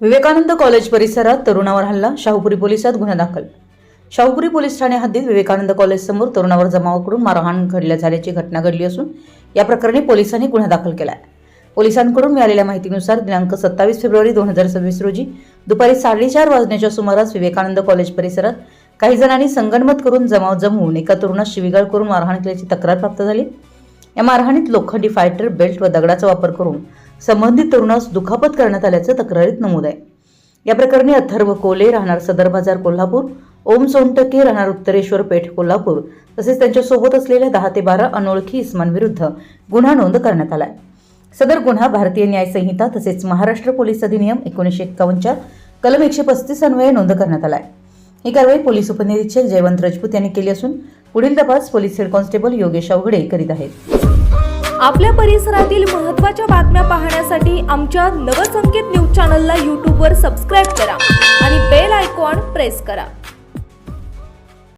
Vivekananda college परिसरात तरुणावर हल्ला, शाहूपुरी पोलिसात गुन्हा दाखल। शाहूपुरी पोलीस ठाणे हद्दीत विवेकानंद कॉलेज समोर तरुणावर जमावाकडून मारहाण झाल्याची घटना घडली असून या प्रकरणी पोलिसांनी गुन्हा दाखल केला आहे। पोलिसांकडून मिळालेल्या माहितीनुसार दिनांक 27 फेब्रुवारी 2026 रोजी दुपारी 4:30 वाजण्याच्या सुमारास विवेकानंद कॉलेज परिसरात काही जणांनी संगनमत करून जमाव जमवून एका तरुणास शिवीगाळ करून मारहाण केल्याची तक्रार प्राप्त झाली। या मारहाणीत लोखंडी फायटर बेल्ट व दगडाचा वापर करून संबंधित तरुणास दुखापत करण्यात आल्याचं तक्रारीत नमूद आहे। या प्रकरणी अथर्व कोले राहणार सदर बाजार कोल्हापूर, ओम सोनटके राहणार उत्तरेश्वर पेठ कोल्हापूर तसेच त्यांच्या सोबत असलेल्या 10 ते 12 अनोळखी इसमांविरुद्ध गुन्हा नोंद करण्यात आला आहे। सदर गुन्हा भारतीय न्याय संहिता तसेच महाराष्ट्र पोलीस अधिनियम 1951 च्या कलम 135 अन्वये नोंद करण्यात आला आहे। ही कारवाई पोलीस उपनिरीक्षक जयवंत राजपूत यांनी केली असून पुढील तपास police head constable Yogesh Avaghade करीत आहेत। आपल्या परिसरातील महत्त्वाच्या बातम्या पाहण्यासाठी आमच्या नवसंकेत न्यूज चॅनलला YouTube वर सबस्क्राइब करा आणि बेल आयकॉन प्रेस करा।